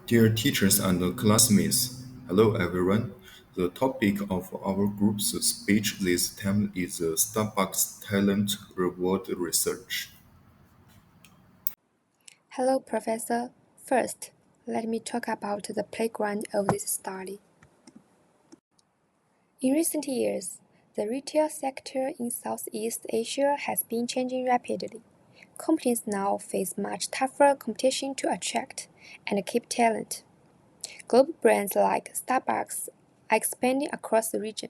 Dear teachers and classmates, hello everyone. The topic of our group's speech this time is Starbucks Talent Reward Research. Hello, Professor. First, let me talk about the background of this study. In recent years, the retail sector in Southeast Asia has been changing rapidly. Companies now face much tougher competition to attract and keep talent. Global brands like Starbucks are expanding across the region.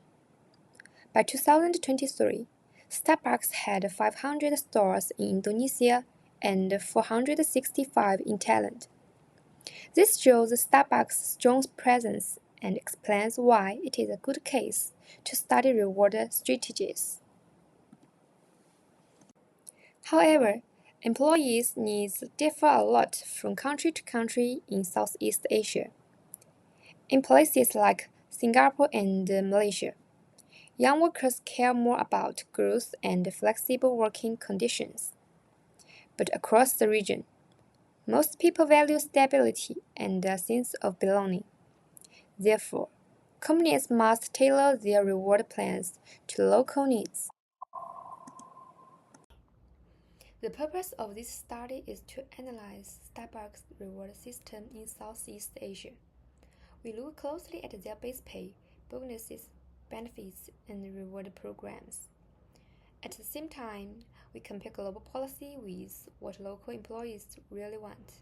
By 2023, Starbucks had 500 stores in Indonesia and 465 in Thailand. This shows Starbucks' strong presence and explains why it is a good case to study reward strategies. However, employees' needs differ a lot from country to country in Southeast Asia. In places like Singapore and Malaysia, young workers care more about growth and flexible working conditions. But across the region, most people value stability and a sense of belonging. Therefore, companies must tailor their reward plans to local needs. The purpose of this study is to analyze Starbucks' reward system in Southeast Asia. We look closely at their base pay, bonuses, benefits, and reward programs. At the same time, we compare global policy with what local employees really want.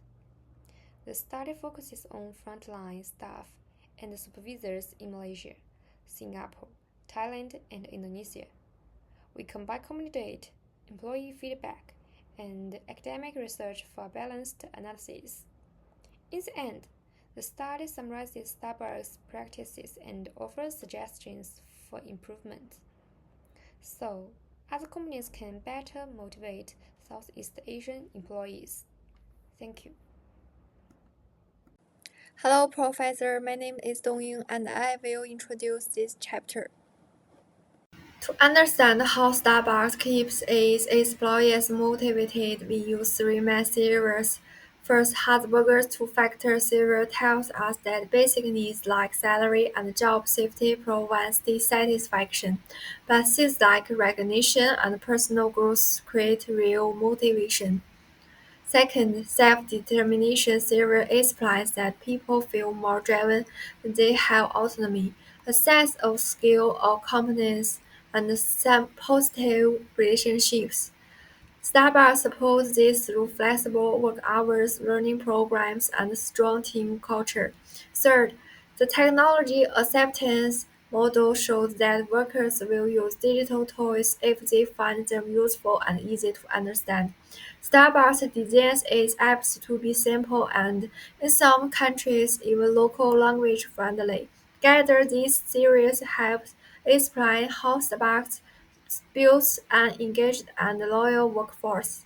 The study focuses on frontline staff and supervisors in Malaysia, Singapore, Thailand, and Indonesia. We combine community data, employee feedback, and academic research for a balanced analysis. In the end, the study summarizes Starbucks' practices and offers suggestions for improvement. So, other companies can better motivate Southeast Asian employees. Thank you. Hello, Professor. My name is Dongying, and I will introduce this chapter. To understand how Starbucks keeps its employees motivated, we use three main theories. First, Hasburger's two-factor theory tells us that basic needs like salary and job safety provide dissatisfaction, but things like recognition and personal growth create real motivation. Second, self-determination theory explains that people feel more driven when they have autonomy, a sense of skill or competence, and some positive relationships. Starbucks supports this through flexible work hours, learning programs, and a strong team culture. Third, the technology acceptance model shows that workers will use digital toys if they find them useful and easy to understand. Starbucks designs its apps to be simple and, in some countries, even local language friendly. Together, these theories help explain how Starbucks builds an engaged and loyal workforce.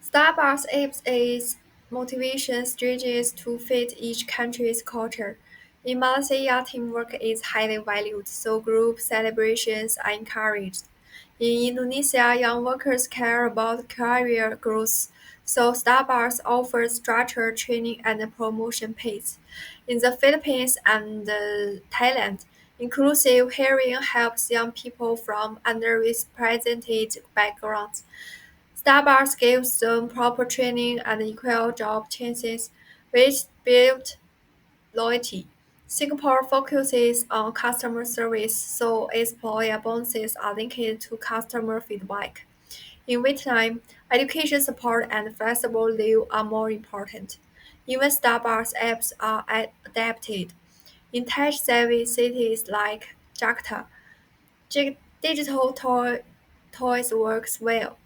Starbucks apes its motivation strategies to fit each country's culture. In Malaysia, teamwork is highly valued, so group celebrations are encouraged. In Indonesia, young workers care about career growth, so Starbucks offers structured training and promotion paths. In the Philippines and Thailand, inclusive hiring helps young people from underrepresented backgrounds. Starbucks gives them proper training and equal job chances, which build loyalty. Singapore focuses on customer service, so employer bonuses are linked to customer feedback. In Vietnam, education support and flexible leave are more important. Even Starbucks apps are adapted. In tech-savvy cities like Jakarta, digital toys works well.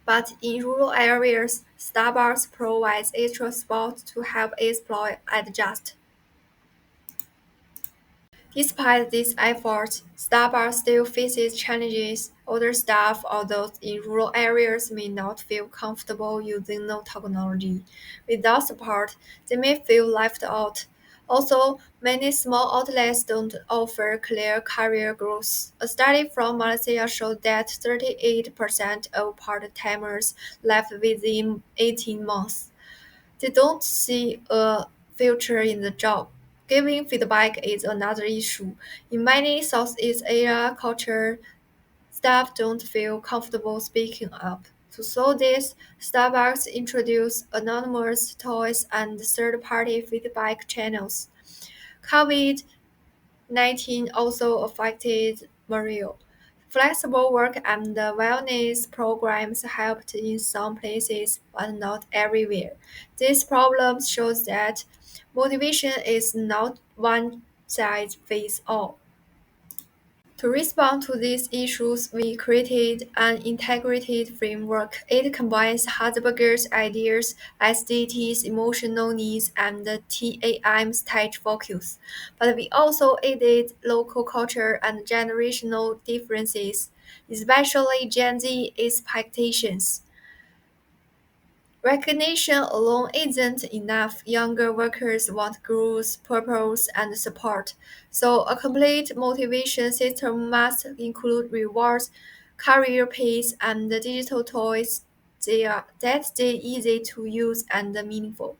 But in rural areas, Starbucks provides extra support to help employees adjust. Despite these efforts, Starbucks still faces challenges. Older staff or those in rural areas may not feel comfortable using new technology. Without support, they may feel left out. Also, many small outlets don't offer clear career growth. A study from Malaysia showed that 38% of part-timers left within 18 months. They don't see a future in the job. Giving feedback is another issue. In many Southeast Asia cultures, staff don't feel comfortable speaking up. To solve this, Starbucks introduced anonymous toys and third-party feedback channels. COVID-19 also affected morale. Flexible work and wellness programs helped in some places, but not everywhere. This problem shows that motivation is not one size fits all. To respond to these issues, we created an integrated framework. It combines Hasberger's ideas, SDT's emotional needs, and the TAM's stage focus. But we also added local culture and generational differences, especially Gen Z expectations. Recognition alone isn't enough. Younger workers want growth, purpose, and support. So, a complete motivation system must include rewards, career pace, and digital toys that stay easy to use and meaningful.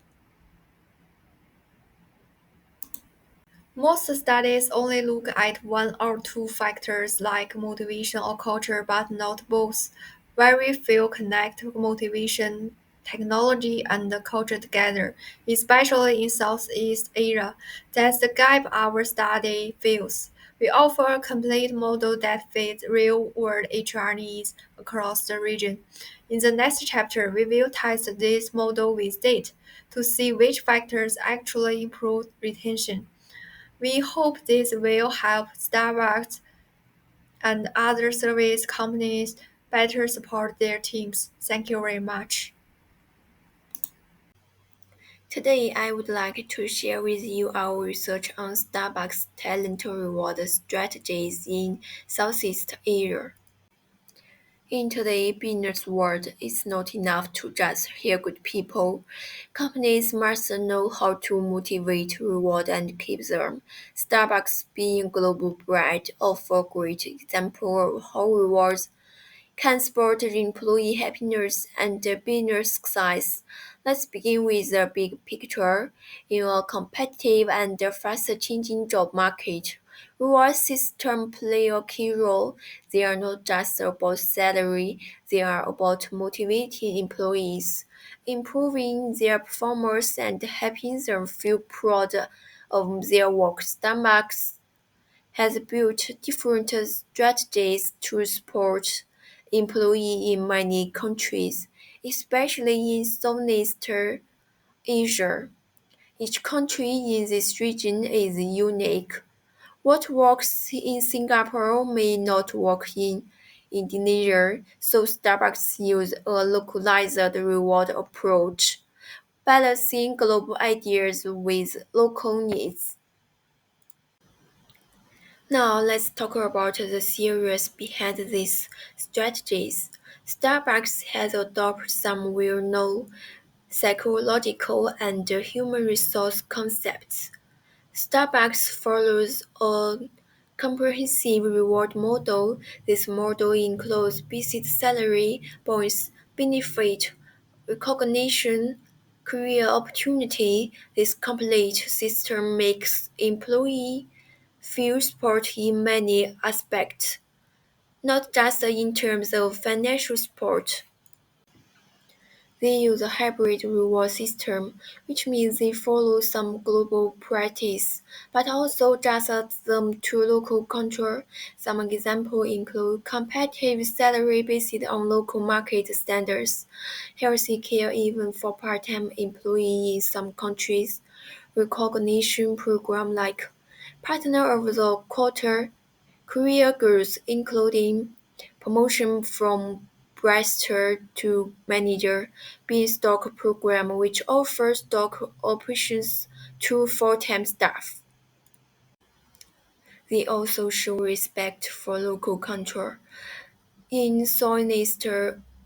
Most studies only look at one or two factors like motivation or culture, but not both. Very few connect motivation, technology, and culture together, especially in Southeast Asia. That's the gap our study fills. We offer a complete model that fits real-world HR needs across the region. In the next chapter, we will test this model with data to see which factors actually improve retention. We hope this will help Starbucks and other service companies better support their teams. Thank you very much. Today, I would like to share with you our research on Starbucks talent reward strategies in Southeast Asia. In today's business world, it's not enough to just hire good people. Companies must know how to motivate, reward, and keep them. Starbucks, being a global brand, offers a great example of how rewards can support employee happiness and business success. Let's begin with the big picture. In a competitive and fast-changing job market, reward systems play a key role. They are not just about salary, they are about motivating employees, improving their performance, and helping them feel proud of their work. Starbucks has built different strategies to support employees in many countries, especially in Southeast Asia. Each country in this region is unique. What works in Singapore may not work in Indonesia, so Starbucks uses a localized reward approach, balancing global ideas with local needs. Now let's talk about the theories behind these strategies. Starbucks has adopted some well-known psychological and human resource concepts. Starbucks follows a comprehensive reward model. This model includes basic salary, bonus, benefit, recognition, career opportunity. This complete system makes employee feel support in many aspects, not just in terms of financial support. They use a hybrid reward system, which means they follow some global practice, but also adjust them to local culture. Some examples include competitive salary based on local market standards, healthy care even for part-time employees in some countries, recognition program like Partner of the Quarter, career goals including promotion from barrister to manager, beanstalk program which offers stock options to full-time staff. They also show respect for local culture. In Zionist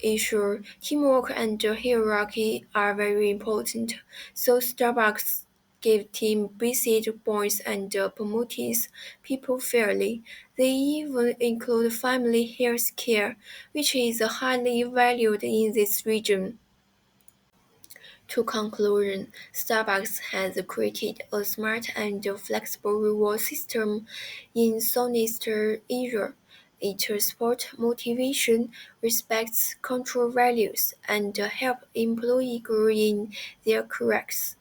Asia, teamwork and hierarchy are very important, so Starbucks gave team basic points and promotes people fairly. They even include family health care, which is highly valued in this region. To conclusion, Starbucks has created a smart and flexible reward system in Southeast Asia. It supports motivation, respects cultural values, and helps employees grow in their careers.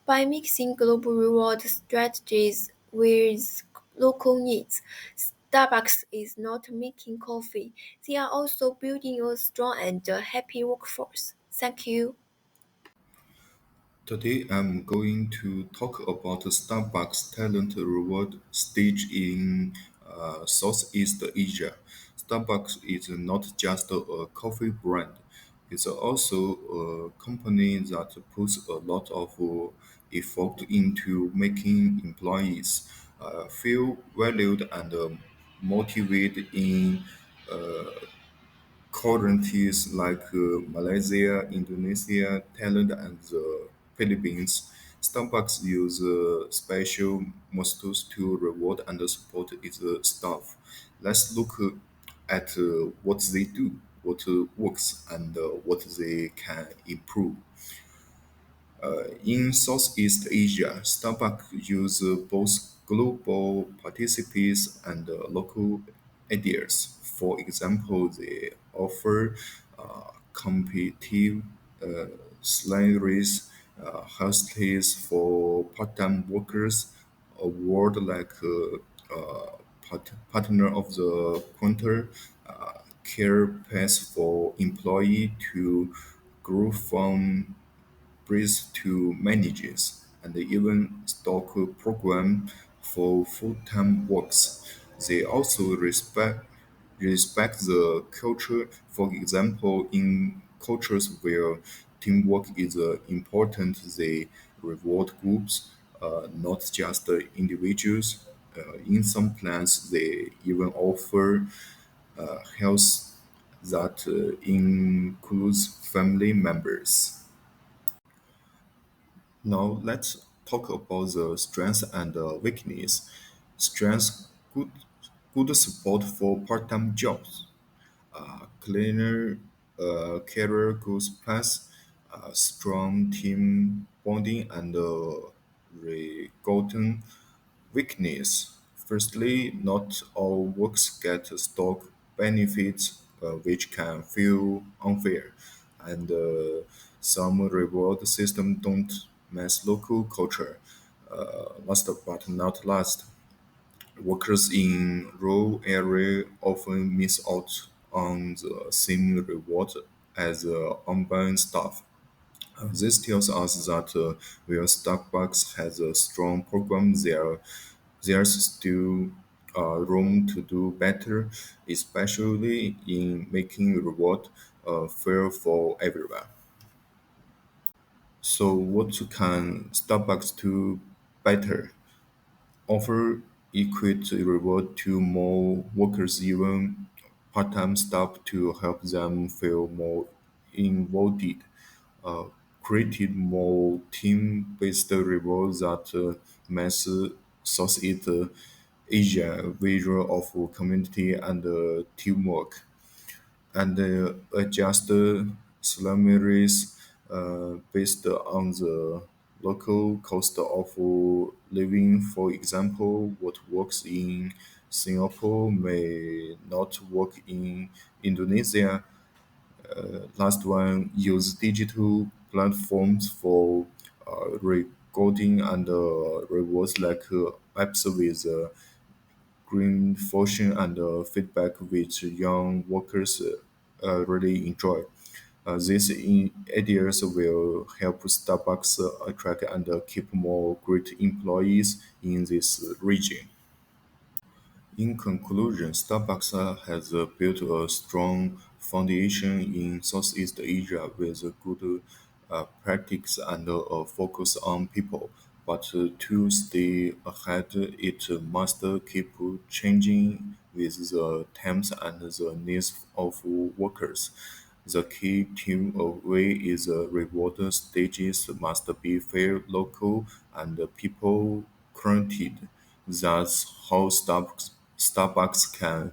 By mixing global reward strategies with local needs, Starbucks is not making coffee, they are also building a strong and happy workforce. Thank you. Today I'm going to talk about the Starbucks talent reward stage in Southeast Asia. Starbucks is not just a coffee brand, it's also a company that puts a lot of effort into making employees feel valued and motivated in countries like Malaysia, Indonesia, Thailand, and the Philippines. Starbucks use special methods to reward and support its staff. Let's look at what they do, what works, and what they can improve. In Southeast Asia, Starbucks use both global participants and local ideas. For example, they offer competitive salaries, hostels for part-time workers, award like partner of the quarter, care pass for employee to grow from praise to managers, and even stock a program for full-time works. They also respect the culture. For example, in cultures where teamwork is important, they reward groups, not just individuals. In some plans, they even offer health that includes family members. Now let's talk about the strengths and weakness. Strengths: good support for part-time jobs, cleaner career growth paths, strong team bonding, and regarding weakness. Firstly, not all works get stock benefits, which can feel unfair, and some reward system don't match local culture. Last but not last, workers in rural area often miss out on the same reward as urban staff. This tells us that where Starbucks has a strong program, there's still room to do better, especially in making reward fair for everyone. So, what can Starbucks do better? Offer equity reward to more workers, even part-time staff, to help them feel more involved. uh, Created more team-based rewards that match Southeast Asia visual of community and teamwork, and adjust salaries based on the local cost of living. For example, what works in Singapore may not work in Indonesia. Last one, use digital platforms for recording and rewards like apps with green function and feedback which young workers really enjoy. Ideas will help Starbucks attract and keep more great employees in this region. In conclusion, Starbucks has built a strong foundation in Southeast Asia with good practice and a focus on people. But to stay ahead, it must keep changing with the times and the needs of workers. The key takeaway is reward stages must be fair, local, and people-oriented. That's how Starbucks can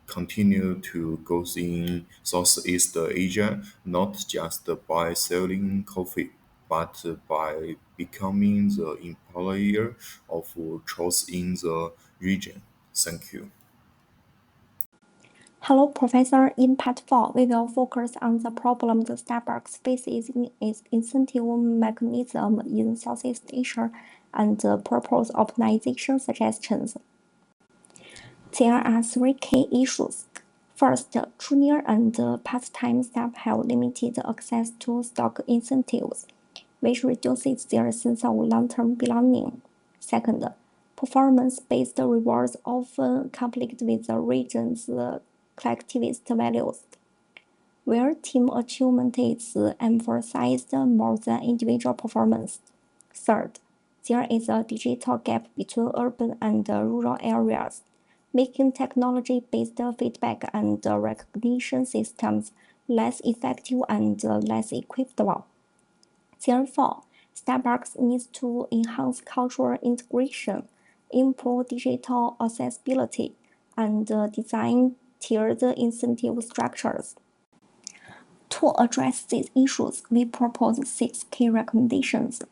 continue to grow in Southeast Asia, not just by selling coffee. but by becoming the employer of choice in the region. Thank you. Hello, Professor. In part 4, we will focus on the problem the Starbucks faces in its incentive mechanism in Southeast Asia and the purpose optimization suggestions. There are three key issues. First, junior and part-time staff have limited access to stock incentives, which reduces their sense of long-term belonging. Second, performance-based rewards often conflict with the region's collectivist values, where team achievement is emphasized more than individual performance. Third, there is a digital gap between urban and rural areas, making technology-based feedback and recognition systems less effective and less equitable. Therefore, Starbucks needs to enhance cultural integration, improve digital accessibility, and design tiered incentive structures. To address these issues, we propose 6 key recommendations.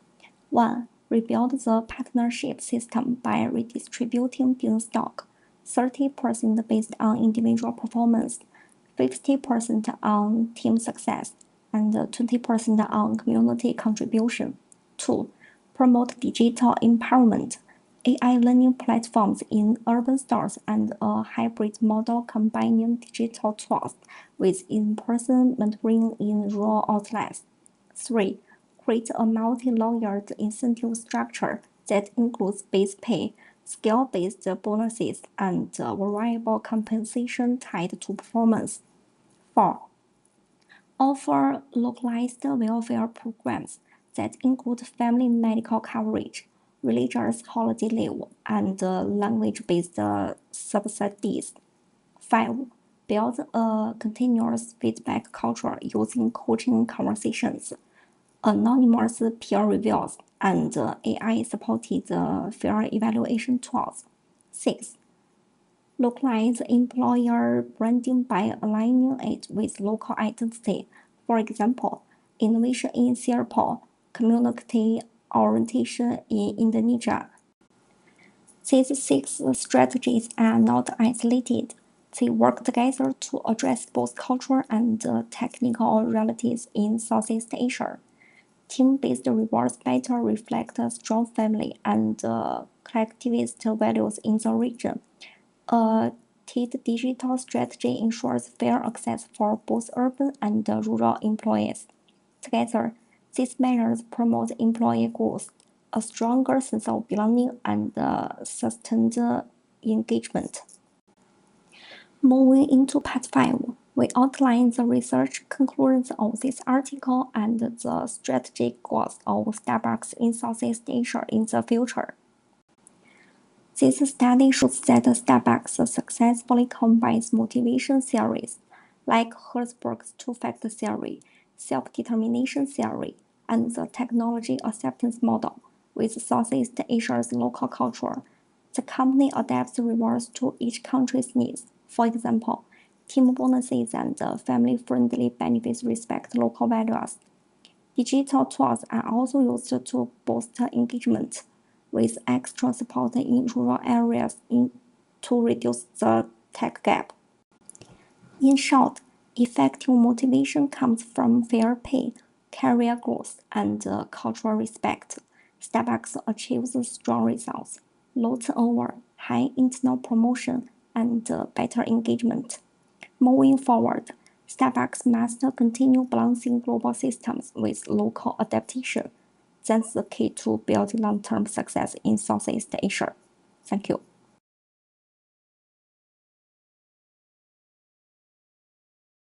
1. Rebuild the partnership system by redistributing bean stock, 30% based on individual performance, 50% on team success, and 20% on community contribution. 2. Promote digital empowerment, AI learning platforms in urban stores, and a hybrid model combining digital tools with in-person mentoring in rural outlets. 3. Create a multi-layered incentive structure that includes base pay, skill-based bonuses, and variable compensation tied to performance. 4. Offer localized welfare programs that include family medical coverage, religious holiday leave, and language-based subsidies. 5. Build a continuous feedback culture using coaching conversations, anonymous peer reviews, and AI-supported fair evaluation tools. 6. Localize employer branding by aligning it with local identity. For example, innovation in Singapore, community orientation in Indonesia. These 6 strategies are not isolated. They work together to address both cultural and technical realities in Southeast Asia. Team-based rewards better reflect strong family and collectivist values in the region. A TID digital strategy ensures fair access for both urban and rural employees. Together, these measures promote employee growth, a stronger sense of belonging, and sustained engagement. Moving into part 5, we outline the research conclusions of this article and the strategic goals of Starbucks in Southeast Asia in the future. This study shows that Starbucks successfully combines motivation theories like Herzberg's two-factor theory, self-determination theory, and the technology acceptance model with Southeast Asia's local culture. The company adapts rewards to each country's needs. For example, team bonuses and family-friendly benefits respect local values. Digital tools are also used to boost engagement, with extra support in rural areas to reduce the tech gap. In short, effective motivation comes from fair pay, career growth, and cultural respect. Starbucks achieves strong results, low turnover, high internal promotion, and better engagement. Moving forward, Starbucks must continue balancing global systems with local adaptation. That's the key to building long-term success in Southeast Asia. Thank you.